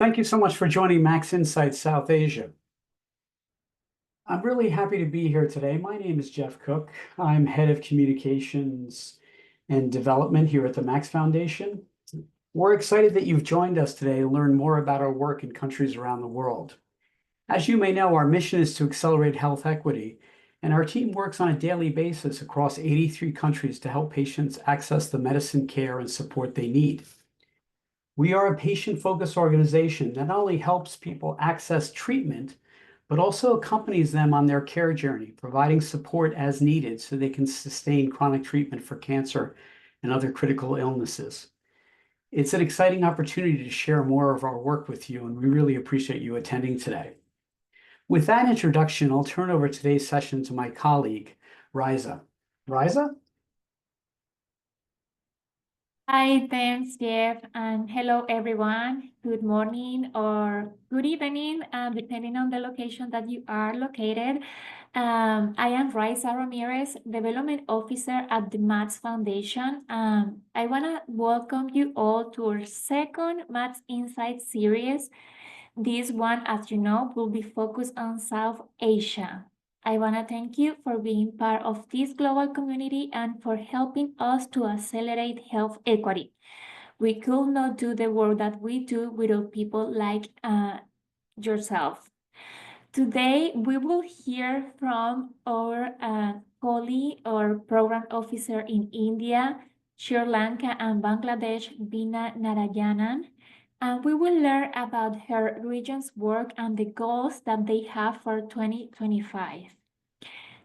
Thank you so much for joining Max Insight South Asia. I'm really happy to be here today. My name is Jeff Cook. I'm head of communications and development here at the Max Foundation. We're excited that you've joined us today to learn more about our work in countries around the world. As you may know, our mission is to accelerate health equity, and our team works on a daily basis across 83 countries to help patients access the medicine, care, and support they need. We are a patient-focused organization that not only helps people access treatment, but also accompanies them on their care journey, providing support as needed so they can sustain chronic treatment for cancer and other critical illnesses. It's an exciting opportunity to share more of our work with you, and we really appreciate you attending today. With that introduction, I'll turn over today's session to my colleague, Riza. Riza? Hi, thanks, Jeff, and hello, everyone. Good morning or good evening, depending on the location that you are located. I am Raisa Ramirez, Development Officer at the Max Foundation. I want to welcome you all to our second Max Insight series. This one, as you know, will be focused on South Asia. I want to thank you for being part of this global community and for helping us to accelerate health equity. We could not do the work that we do without people like yourself. Today, we will hear from our colleague or program officer in India, Sri Lanka and Bangladesh, Beena Narayanan, and we will learn about her region's work and the goals that they have for 2025.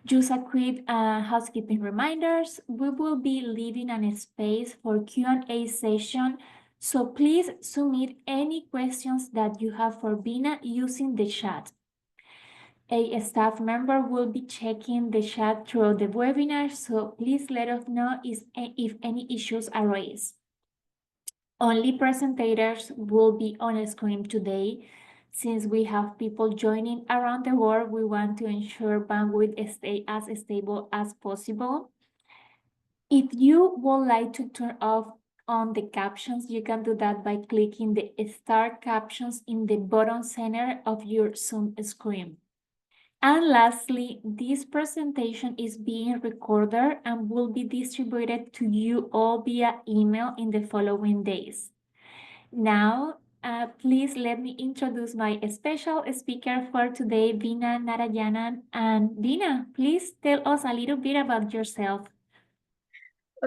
Just a quick housekeeping reminders. We will be leaving a space for Q&A session, so please submit any questions that you have for Beena using the chat. A staff member will be checking the chat throughout the webinar, so please let us know if any issues arise. Only presentators will be on screen today. Since we have people joining around the world, we want to ensure bandwidth stays as stable as possible. If you would like to turn off on the captions, you can do that by clicking the Start Captions in the bottom center of your Zoom screen. And lastly, this presentation is being recorded and will be distributed to you all via email in the following days. Now, please let me introduce my special speaker for today, Beena Narayanan. And Beena, please tell us a little bit about yourself.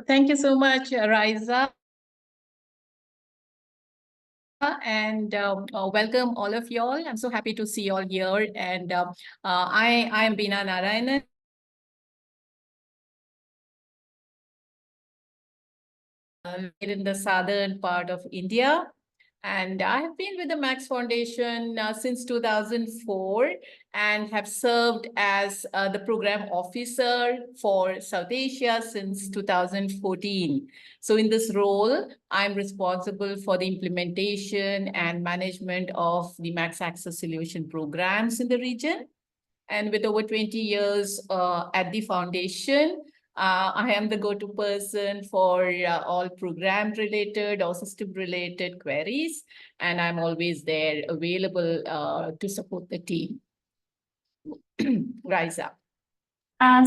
Thank you so much, Raisa. And welcome all of y'all. I'm so happy to see you all here. And I am Beena Narayanan. In the southern part of India. And I have been with the Max Foundation since 2004 and have served as the program officer for South Asia since 2014. So in this role, I'm responsible for the implementation and management of the Max Access Solution programs in the region. And with over 20 years at the foundation, I am the go-to person for all program-related or system-related queries, and I'm always there available to support the team. Rise up.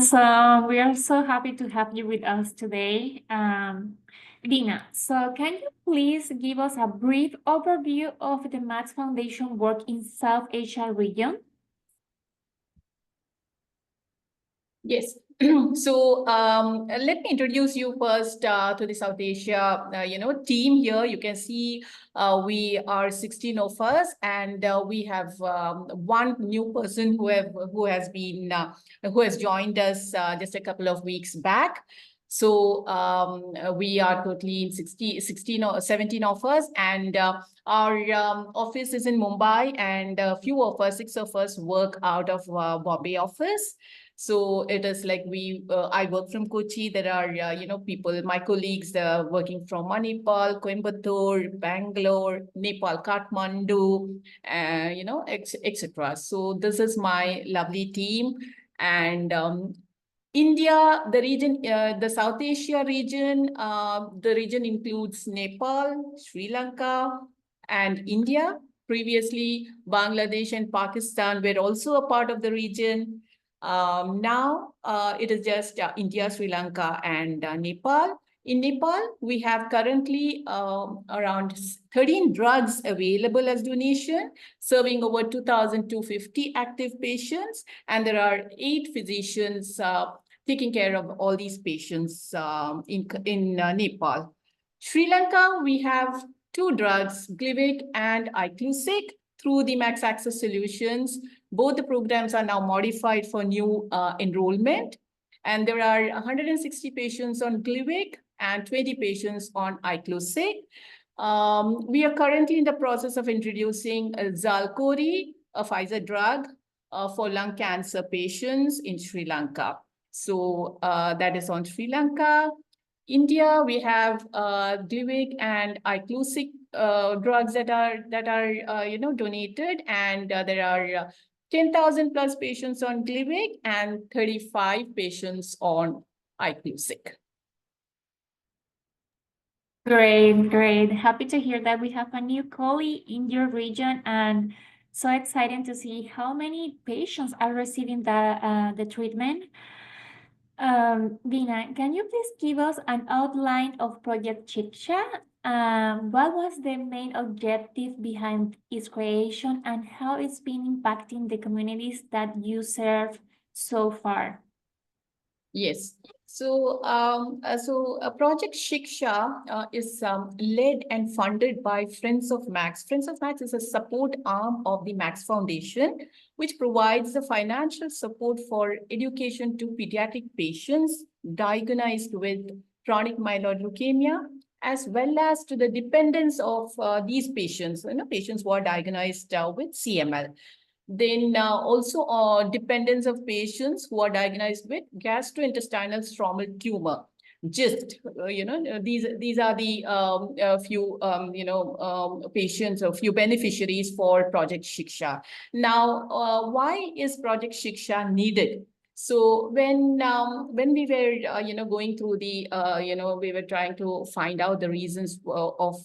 So we are so happy to have you with us today. Beena, so can you please give us a brief overview of the Max Foundation work in South Asia region? Yes. So let me introduce you first to the South Asia, team here. You can see we are 16 of us, and we have one new person who has joined us just a couple of weeks back. So we are totally 16 or 17 of us, and our office is in Mumbai, and a few of us, 6 of us, work out of Bombay office. So it is like I work from Kochi. There are, people, my colleagues working from Manipal, Coimbatore, Bangalore, Nepal, Kathmandu, etc. So this is my lovely team. And India, the region, the South Asia region, the region includes Nepal, Sri Lanka, and India. Previously, Bangladesh and Pakistan were also a part of the region. Now it is just India, Sri Lanka, and Nepal. In Nepal, we have currently around 13 drugs available as donation, serving over 2,250 active patients, and there are 8 physicians taking care of all these patients in Nepal. Sri Lanka, we have 2 drugs, Glivec and Iclusig, through the Max Access Solutions. Both the programs are now modified for new enrollment, and there are 160 patients on Glivec and 20 patients on Iclusig. We are currently in the process of introducing Xalkori, a Pfizer drug for lung cancer patients in Sri Lanka. So that is on Sri Lanka. India, we have Glivec and Iclusig drugs that are donated, and there are 10,000 plus patients on Glivec and 35 patients on Iclusig. Great, great. Happy to hear that we have a new colleague in your region, and so exciting to see how many patients are receiving the treatment. Beena, can you please give us an outline of Project Shiksha? What was the main objective behind its creation, and how it's been impacting the communities that you serve so far? Yes. So, Project Shiksha is led and funded by Friends of Max. Friends of Max is a support arm of the Max Foundation, which provides the financial support for education to pediatric patients diagnosed with chronic myeloid leukemia, as well as to the dependents of these patients, patients who are diagnosed with CML. Then also dependence of patients who are diagnosed with gastrointestinal stromal tumor. Just these are the few patients or few beneficiaries for Project Shiksha. Now, why is Project Shiksha needed? So when we were going through the we were trying to find out the reasons of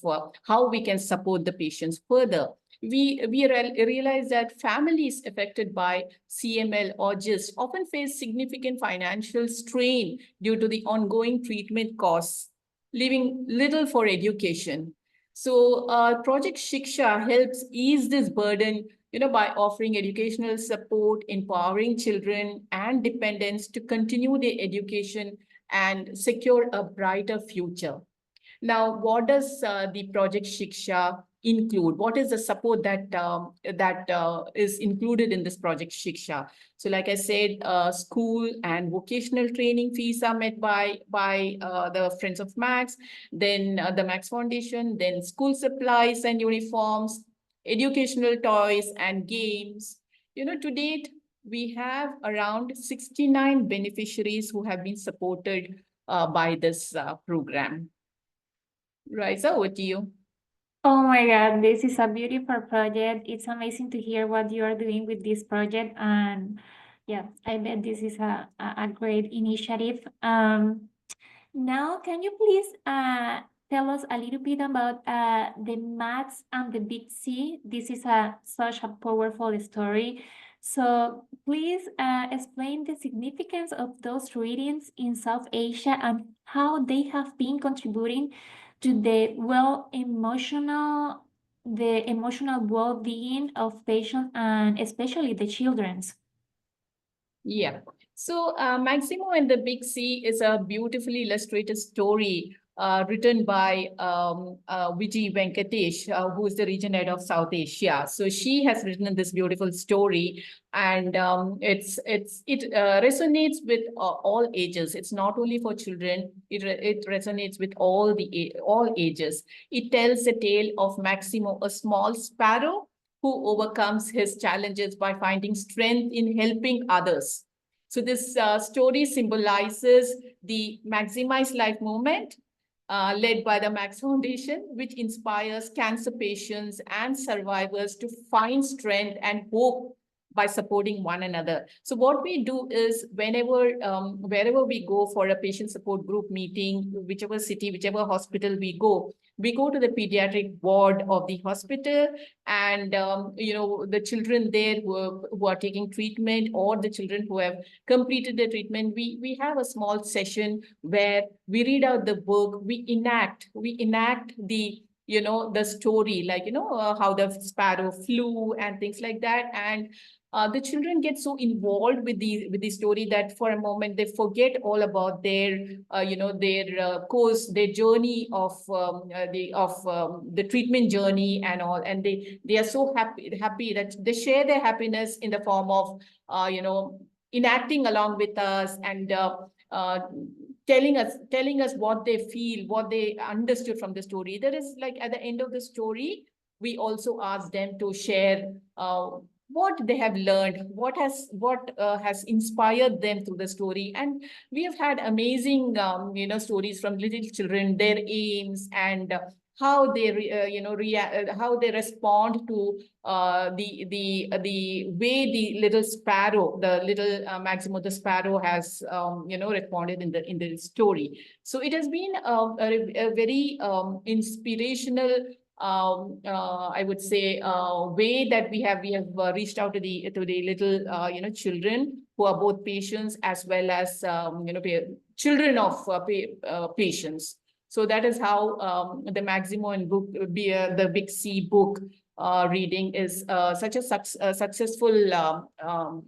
how we can support the patients further. We realize that families affected by CML or GIST often face significant financial strain due to the ongoing treatment costs, leaving little for education. So Project Shiksha helps ease this burden, by offering educational support, empowering children and dependents to continue their education and secure a brighter future. Now, what does the Project Shiksha include? What is the support that is included in this Project Shiksha? So like I said, school and vocational training fees are met by the Friends of Max, then the Max Foundation, then school supplies and uniforms, educational toys and games. To date, we have around 69 beneficiaries who have been supported by this program. Raisa, over to you. Oh my God, this is a beautiful project. It's amazing to hear what you are doing with this project. And yeah, I bet this is a great initiative. Now, can you please tell us a little bit about the Max and the Big C? This is such a powerful story. So please explain the significance of those readings in South Asia and how they have been contributing to the emotional well-being of patients and especially the children's. Yeah. So Maximo and the Big C is a beautifully illustrated story written by Vijay Venkatesh, who is the region head of South Asia. So she has written this beautiful story, and it resonates with all ages. It's not only for children. It resonates with all ages. It tells the tale of Maximo, a small sparrow who overcomes his challenges by finding strength in helping others. So this story symbolizes the Maximize Life movement led by the Max Foundation, which inspires cancer patients and survivors to find strength and hope by supporting one another. So what we do is wherever we go for a patient support group meeting, whichever city, whichever hospital we go to the pediatric ward of the hospital, and the children there who are taking treatment, or the children who have completed the treatment, we have a small session where we read out the book, we enact the story, like how the sparrow flew and things like that. And the children get so involved with the story that for a moment they forget all about their course, their journey of the treatment journey and all, and they are so happy that they share their happiness in the form of enacting along with us, and uh, telling us what they feel, what they understood from the story. There is, like, at the end of the story, we also ask them to share what they have learned, what has inspired them through the story. And we have had amazing stories from little children, their aims, and how they how they respond to the way the little sparrow, the little Maximo the sparrow, has responded in the story. So it has been a very inspirational, I would say, way that we have reached out to the little children who are both patients as well as children of patients. So that is how the Maximo and book, the Big C book reading is such a successful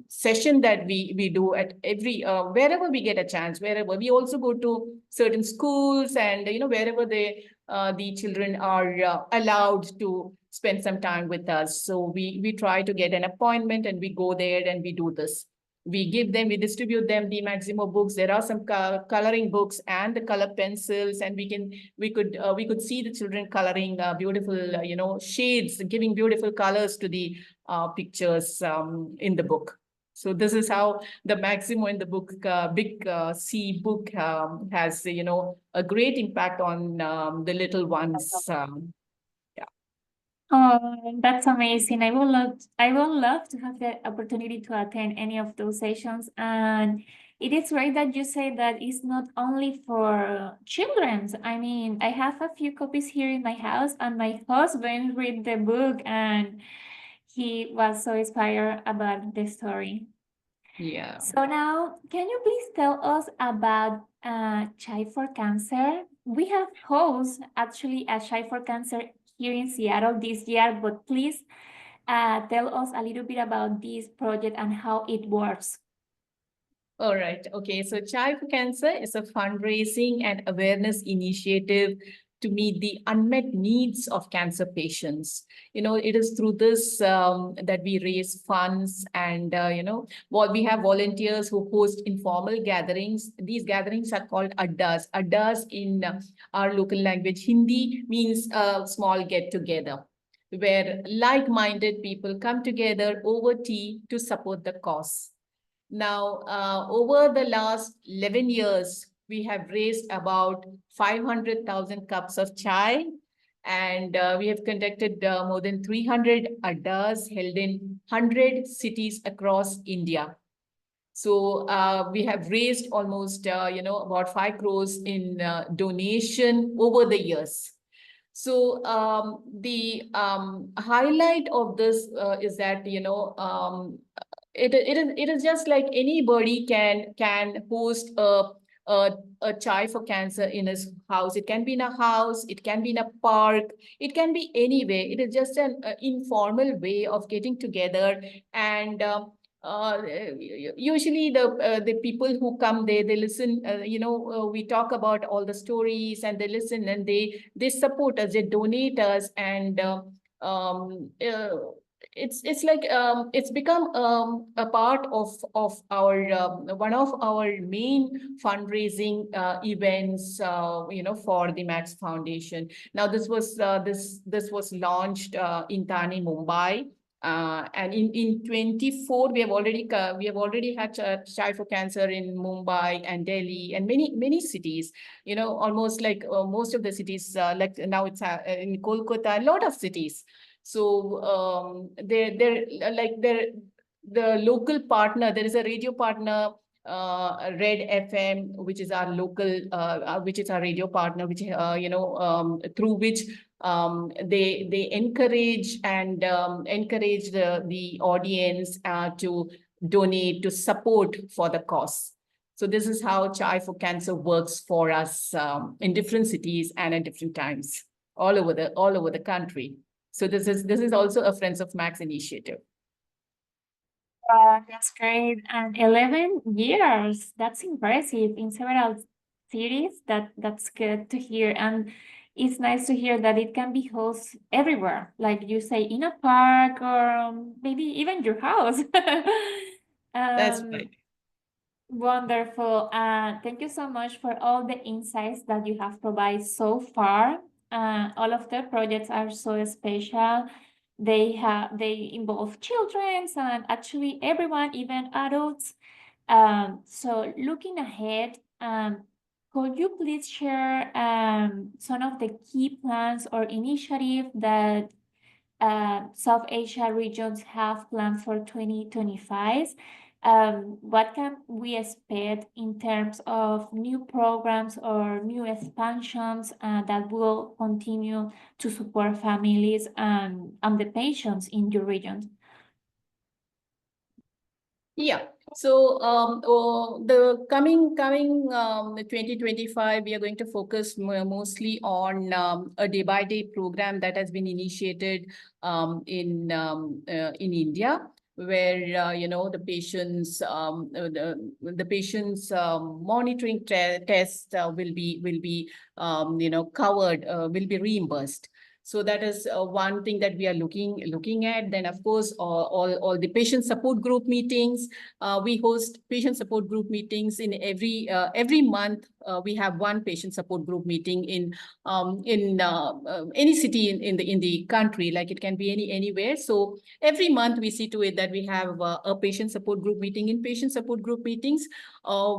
session that we do at every wherever we get a chance. Wherever we also go to certain schools, and wherever the children are allowed to spend some time with us. So we try to get an appointment, and we go there and we do this. We distribute them the Maximo books. There are some coloring books and the color pencils, and we could see the children coloring beautiful shades, giving beautiful colors to the pictures in the book. So this is how the Maximo in the book, Big C book, has a great impact on the little ones. Oh, that's amazing. I would love to have the opportunity to attend any of those sessions. And it is great that you say that it's not only for children. I mean, I have a few copies here in my house, and my husband read the book, and he was so inspired about the story. Yeah. So now, can you please tell us about Chai for Cancer? We have hosted actually a Chai for Cancer here in Seattle this year, but please tell us a little bit about this project and how it works. All right. Okay. So Chai for Cancer is a fundraising and awareness initiative to meet the unmet needs of cancer patients. It is through this that we raise funds, and we have volunteers who host informal gatherings. These gatherings are called addas. Addas in our local language, Hindi, means a small get together, where like-minded people come together over tea to support the cause. Now, over the last 11 years, we have raised about 500,000 cups of chai, and we have conducted more than 300 addas held in 100 cities across India. So we have raised almost, about 5 crores in donation over the years. So the highlight of this is that, it is just like anybody can host a chai for cancer in his house. It can be in a house, it can be in a park, it can be anywhere. It is just an informal way of getting together. And usually the people who come there, they listen. We talk about all the stories, and they listen, and they support us, they donate us, and it's like it's become a part of our one of our main fundraising events for the Max Foundation. Now this was launched in Thane, Mumbai. And in 24 we have already had Chai for Cancer in Mumbai and Delhi and many cities, almost like most of the cities, like now it's in Kolkata, a lot of cities. So they're the local partner, there is a radio partner, Red FM, which is our local, which is our radio partner, which through which they encourage and encourage the audience to donate, to support for the cause. So this is how Chai for Cancer works for us in different cities and at different times all over the country. So this is also a Friends of Max initiative. That's great. And 11 years, that's impressive in several cities. That's good to hear. And it's nice to hear that it can be hosted everywhere, like you say, in a park or maybe even your house. That's right. Wonderful. Thank you so much for all the insights that you have provided so far. All of the projects are so special. They involve children and actually everyone, even adults. So looking ahead, could you please share some of the key plans or initiatives that South Asia regions have planned for 2025? What can we expect in terms of new programs or new expansions that will continue to support families and the patients in your region? Yeah. So the coming 2025, we are going to focus mostly on a day-by-day program that has been initiated in India, where the patients monitoring test will be covered, will be reimbursed. So that is one thing that we are looking at. Then, of course, all the patient support group meetings. We host patient support group meetings in every month. We have one patient support group meeting in any city in the country. Like it can be anywhere. So every month we see to it that we have a patient support group meeting. In patient support group meetings,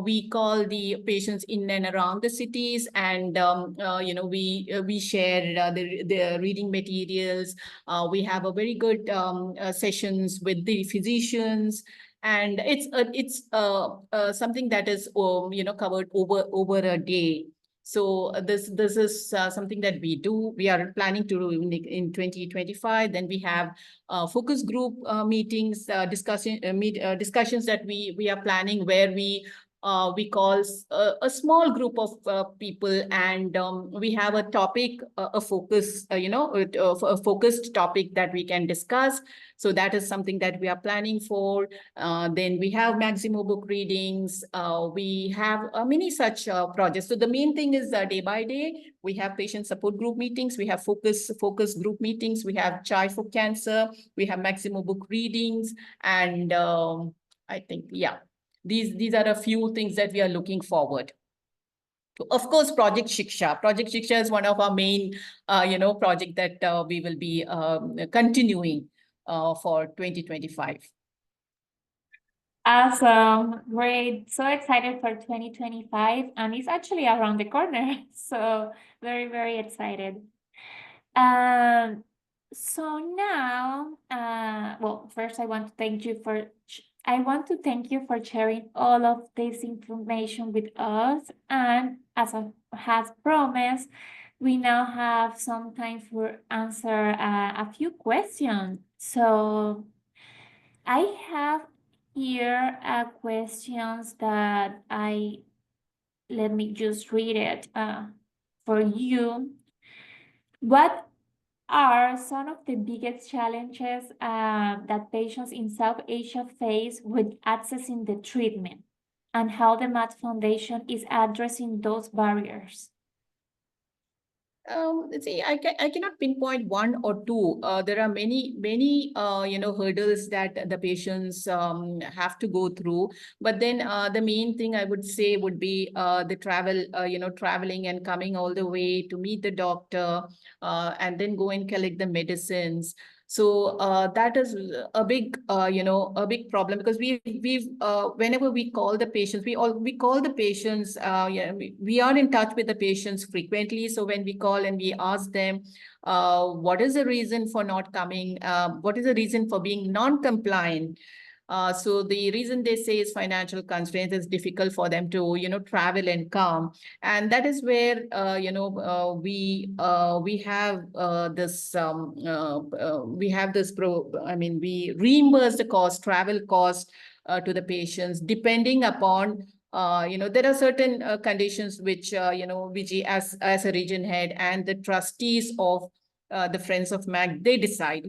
we call the patients in and around the cities, and we share the reading materials. We have a very good sessions with the physicians, and it's something that is covered over a day. So this is something that we do. We are planning to do in 2025. Then we have focus group meetings, discussions that we are planning, where we call a small group of people, and we have a topic, a focus, a focused topic that we can discuss. So that is something that we are planning for. Then we have Maximo book readings. We have many such projects. So the main thing is day by day, we have patient support group meetings. We have focus group meetings. We have Chai for Cancer. We have Maximo book readings. And I think, yeah, these are a few things that we are looking forward to. Of course, Project Shiksha. Project Shiksha is one of our main, project that we will be continuing for 2025. Awesome. Great. So excited for 2025, and it's actually around the corner. So very, very excited. So now, well, first I want to thank you for sharing all of this information with us. And as I has promised, we now have some time for answer a few questions. So I have here questions that let me just read it for you. What are some of the biggest challenges that patients in South Asia face with accessing the treatment, and how the MAT Foundation is addressing those barriers? Let's see, I cannot pinpoint one or two. There are many hurdles that the patients have to go through. But then the main thing I would say would be the travel, traveling and coming all the way to meet the doctor, and then go and collect the medicines. So that is a big, a big problem, because whenever we call the patients, we call the patients. We are in touch with the patients frequently. So when we call and we ask them, what is the reason for not coming? What is the reason for being non-compliant? So the reason they say is financial constraints. It's difficult for them to, travel and come. And that is where, we have this we reimburse the cost, travel cost to the patients, depending upon there are certain conditions which, VG as a region head and the trustees of the Friends of Mac, they decide,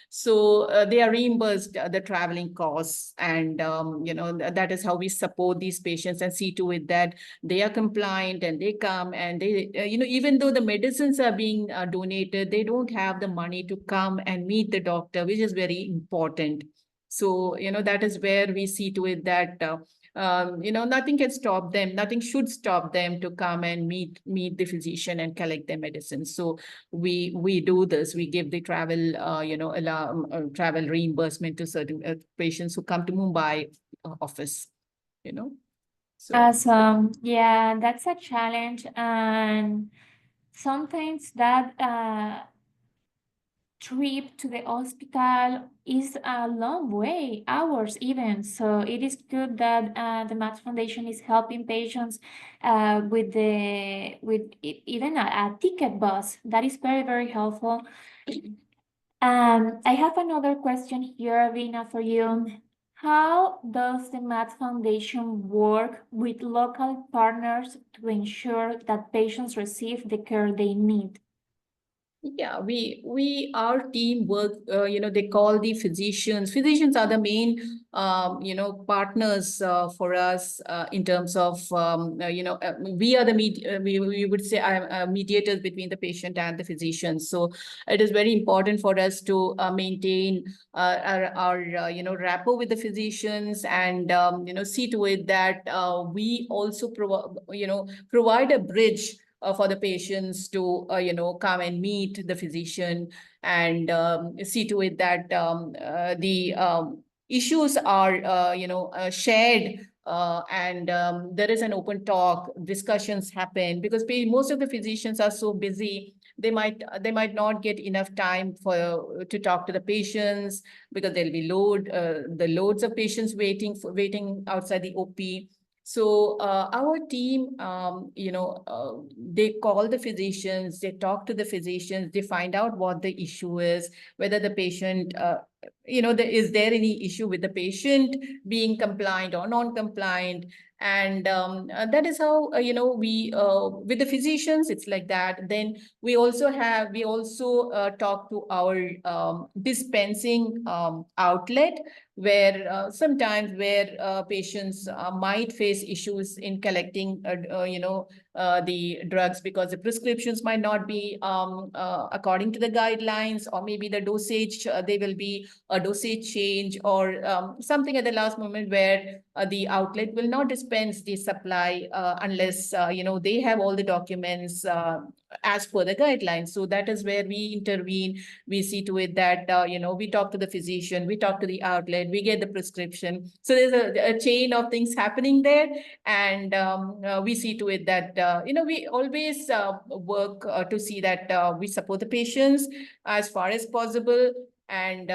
so they are reimbursed the traveling costs. And, that is how we support these patients and see to it that they are compliant and they come and they, even though the medicines are being donated, they don't have the money to come and meet the doctor, which is very important. So, that is where we see to it that nothing can stop them, nothing should stop them to come and meet the physician and collect their medicine. So we do this. We give the travel, travel reimbursement to certain patients who come to Mumbai office. So Awesome. Yeah, that's a challenge, and sometimes that trip to the hospital is a long way, hours even. So it is good that the Max Foundation is helping patients with even a ticket bus. That is very, very helpful. I have another question here, Beena, for you. How does the Max Foundation work with local partners to ensure that patients receive the care they need? Yeah, our team work, they call the physicians. Physicians are the main, partners for us in terms of, we are the we would say mediators between the patient and the physician. So it is very important for us to maintain our rapport with the physicians and, see to it that we also provide a bridge for the patients to, come and meet the physician and see to it that the issues are, shared. And there is an open talk, discussions happen, because most of the physicians are so busy. They might not get enough time to talk to the patients, because there'll be the loads of patients waiting outside the OP. So our team, they call the physicians, they talk to the physicians, they find out what the issue is, whether the patient, is there any issue with the patient being compliant or non-compliant. And that is how, we, with the physicians, it's like that. Then we also talk to our dispensing outlet, where sometimes patients might face issues in collecting, the drugs, because the prescriptions might not be according to the guidelines, or maybe the dosage, there will be a dosage change, or something at the last moment where the outlet will not dispense the supply unless, they have all the documents as per the guidelines. So that is where we intervene. We see to it that, we talk to the physician, we talk to the outlet, we get the prescription. So there's a chain of things happening there. And we see to it that, we always work to see that we support the patients as far as possible. And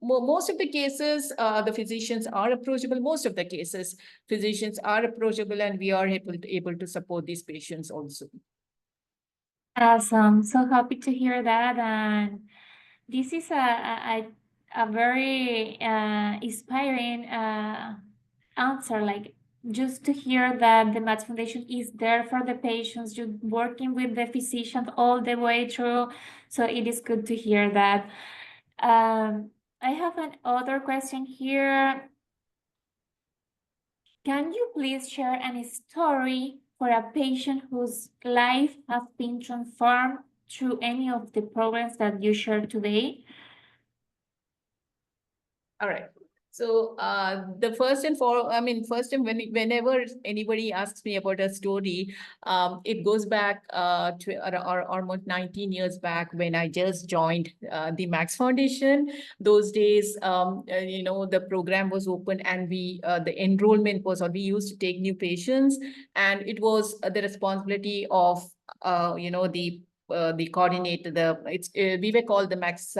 most of the cases, the physicians are approachable. Most of the cases, physicians are approachable, and we are able to support these patients also. Awesome. So happy to hear that. And this is a very inspiring answer, like just to hear that the Max Foundation is there for the patients, just working with the physicians all the way through. So it is good to hear that. I have another question here. Can you please share any story for a patient whose life has been transformed through any of the programs that you shared today? All right. So the first and whenever anybody asks me about a story, it goes back to almost 19 years back, when I just joined the Max Foundation. Those days, the program was open, and the enrollment was, or we used to take new patients, and it was the responsibility of, the the coordinator, we were called the Max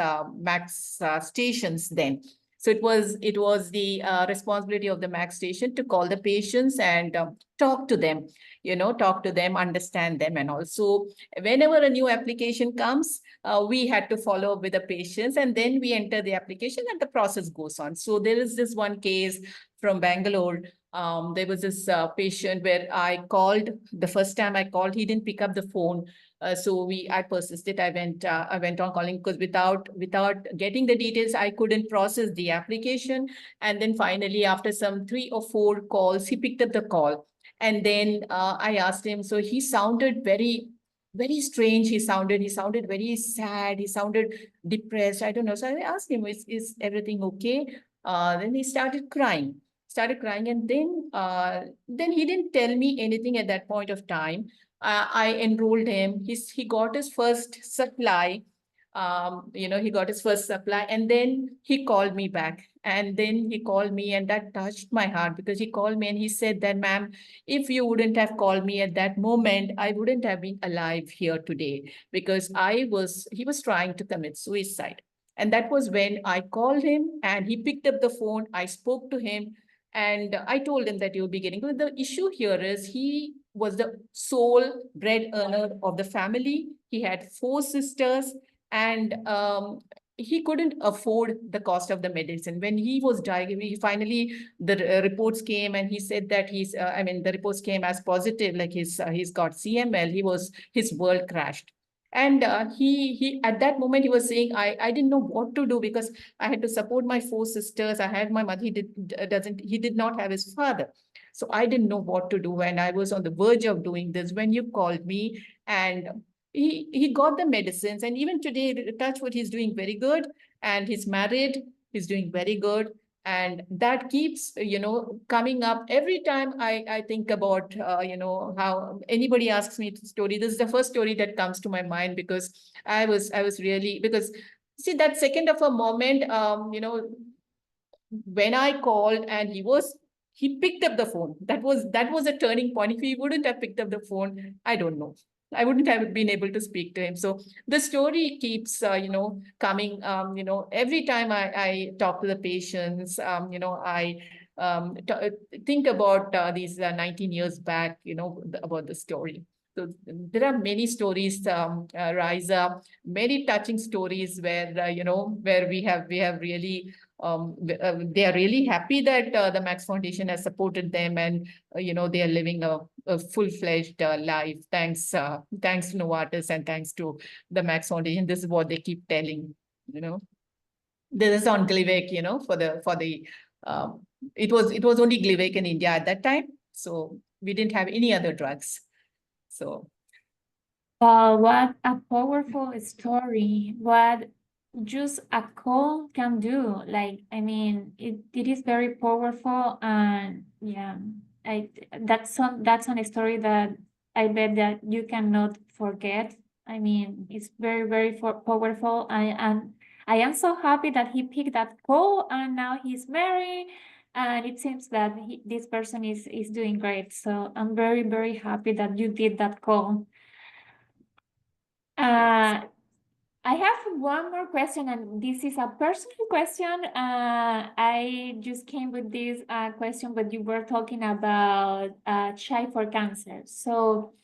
stations then. So it was the responsibility of the Max station to call the patients and talk to them, understand them, and also whenever a new application comes, we had to follow up with the patients, and then we enter the application and the process goes on. So there is this one case from Bangalore. There was this patient where I called. The first time I called, he didn't pick up the phone. So I persisted. I went on calling, because without getting the details, I couldn't process the application. And then finally, after some 3 or 4 calls, he picked up the call. And then I asked him. So he sounded very, very strange. He sounded very sad. He sounded depressed. I don't know. So I asked him, is everything okay? Then he started crying. And then he didn't tell me anything at that point of time. I enrolled him. He got his first supply. He got his first supply, and then he called me back. And then he called me, and that touched my heart, because he called me and he said that, ma'am, if you wouldn't have called me at that moment, I wouldn't have been alive here today, because he was trying to commit suicide. And that was when I called him, and he picked up the phone. I spoke to him, and I told him that you'll be getting. But the issue here is he was the sole bread earner of the family. He had 4 sisters, and he couldn't afford the cost of the medicine. When he was diagnosed, finally the reports came, and he said that the reports came as positive, like he's got CML. His world crashed. And he at that moment he was saying, I didn't know what to do, because I had to support my 4 sisters. I had my mother. He did not have his father. So I didn't know what to do, and I was on the verge of doing this when you called me. And he got the medicines, and even today, touch wood, he's doing very good, and he's married. He's doing very good. And that keeps, coming up every time I think about, how anybody asks me the story. This is the first story that comes to my mind, because I was really, because see, that second of a moment, when I called and he picked up the phone. That was a turning point. If he wouldn't have picked up the phone, I don't know. I wouldn't have been able to speak to him. So the story keeps, coming, every time I talk to the patients, I think about these 19 years back, about the story. So there are many stories, Riza, many touching stories where, where we have really, they are really happy that the Max Foundation has supported them, and they are living a full-fledged life. Thanks to Novartis, and thanks to the Max Foundation. This is what they keep telling. This is on Glivec. It was only Glivec in India at that time, so we didn't have any other drugs. So. What a powerful story. What just a call can do. Like, I mean, it is very powerful, and yeah, that's a story that I bet that you cannot forget. I mean, it's very, very powerful. And I am so happy that he picked that call, and now he's married, and it seems that this person is doing great. So I'm very, very happy that you did that call. I have one more question, and this is a personal question. I just came with this question, but you were talking about Chai for Cancer. So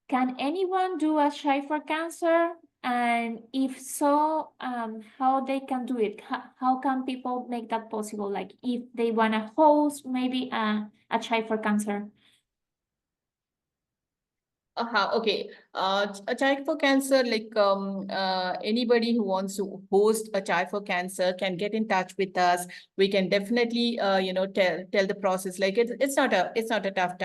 can anyone do a Chai for Cancer? And if so, how they can do it? How can people make that possible? Like if they want to host maybe a Chai for Cancer? Okay. A Child for Cancer, like anybody who wants to host a Child for Cancer can get in touch with us. We can definitely, tell the process. Like it's not a tough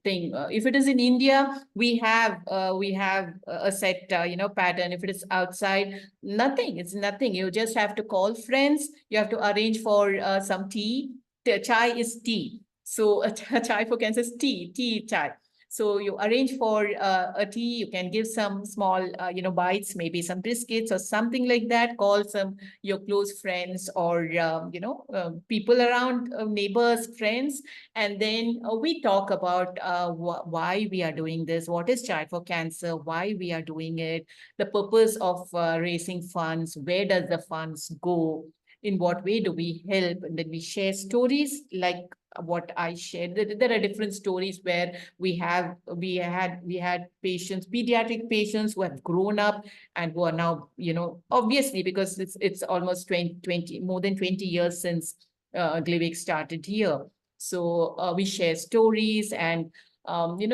thing. If it is in India, we have a set, pattern. If it is outside, nothing. It's nothing. You just have to call friends. You have to arrange for some tea. Chai is tea. So a Chai for Cancer is tea chai. So you arrange for a tea, you can give some small, bites, maybe some biscuits or something like that, call some your close friends or, people around, neighbors, friends. And then we talk about why we are doing this, what is Chai for Cancer, why we are doing it, the purpose of raising funds, where does the funds go, in what way do we help, and then we share stories like what I shared. There are different stories where we had patients, pediatric patients who have grown up and who are now, obviously because it's almost 20 more than 20 years since Glivix started here. So we share stories, and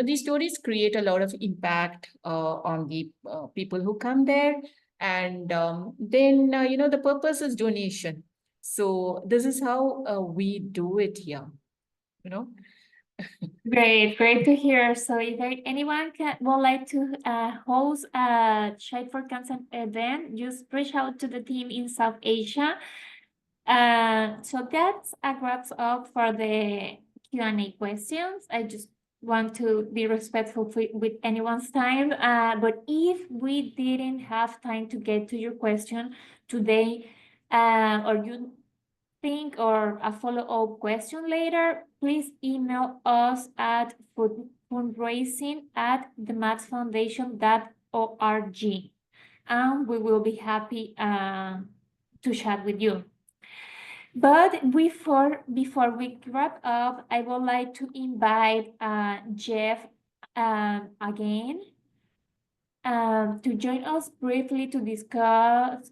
these stories create a lot of impact on the people who come there. And then the purpose is donation. So this is how we do it here. Great to hear. So if anyone would like to host a Child for Cancer event, just reach out to the team in South Asia. So that's a wraps up for the Q&A questions. I just want to be respectful with anyone's time. But if we didn't have time to get to your question today, or you think or a follow-up question later, please email us at fundraising@themaxfoundation.org, and we will be happy to chat with you. But before we wrap up, I would like to invite Jeff again to join us briefly to discuss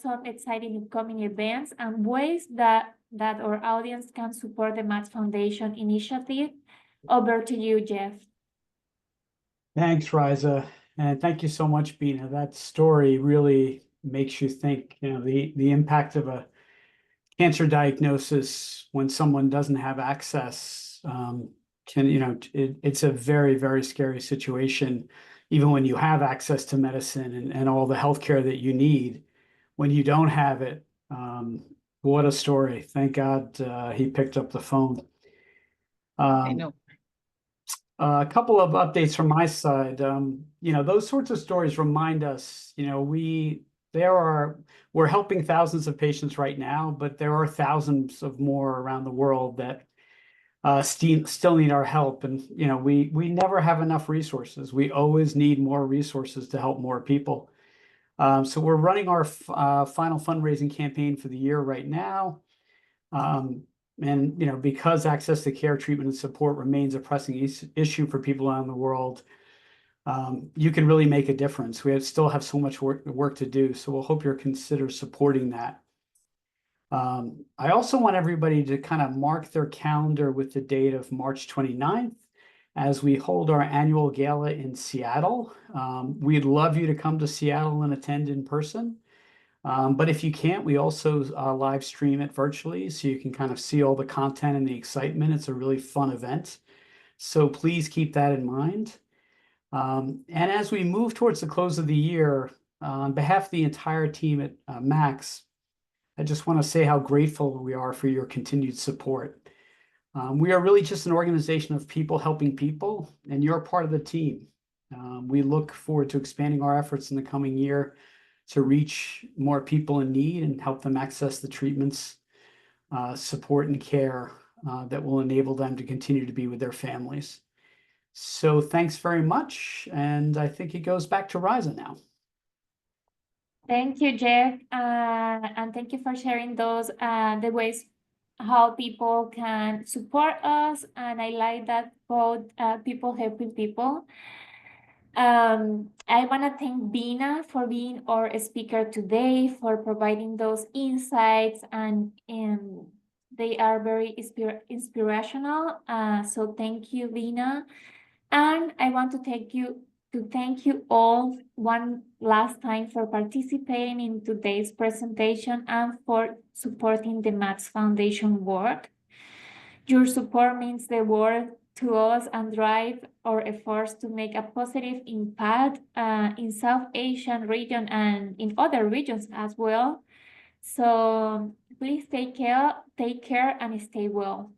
some exciting upcoming events and ways that our audience can support the Max Foundation initiative. Over to you, Jeff. Thanks, Riza. And thank you so much, Beena. That story really makes you think, the impact of a cancer diagnosis when someone doesn't have access it's a very, very scary situation, even when you have access to medicine and all the healthcare that you need. When you don't have it, what a story. Thank God he picked up the phone. I know. A couple of updates from my side. Those sorts of stories remind us, we're helping thousands of patients right now, but there are thousands of more around the world that still need our help. And, we never have enough resources. We always need more resources to help more people. So we're running our final fundraising campaign for the year right now. And, because access to care, treatment, and support remains a pressing issue for people around the world, you can really make a difference. We still have so much work to do, so we'll hope you'll consider supporting that. I also want everybody to kind of mark their calendar with the date of March 29th as we hold our annual gala in Seattle. We'd love you to come to Seattle and attend in person. But if you can't, we also live stream it virtually, so you can kind of see all the content and the excitement. It's a really fun event. So please keep that in mind. And as we move towards the close of the year, on behalf of the entire team at Max, I just want to say how grateful we are for your continued support. We are really just an organization of people helping people, and you're part of the team. We look forward to expanding our efforts in the coming year to reach more people in need and help them access the treatments, support, and care that will enable them to continue to be with their families. So thanks very much, and I think it goes back to Riza now. Thank you, Jeff, and thank you for sharing those the ways how people can support us. And I like that quote, people helping people. I want to thank Beena for being our speaker today, for providing those insights, and they are very inspirational. So thank you, Beena. And I want to thank you all one last time for participating in today's presentation and for supporting the Max Foundation work. Your support means the world to us and drive our efforts to make a positive impact in South Asian region and in other regions as well. So please take care and stay well.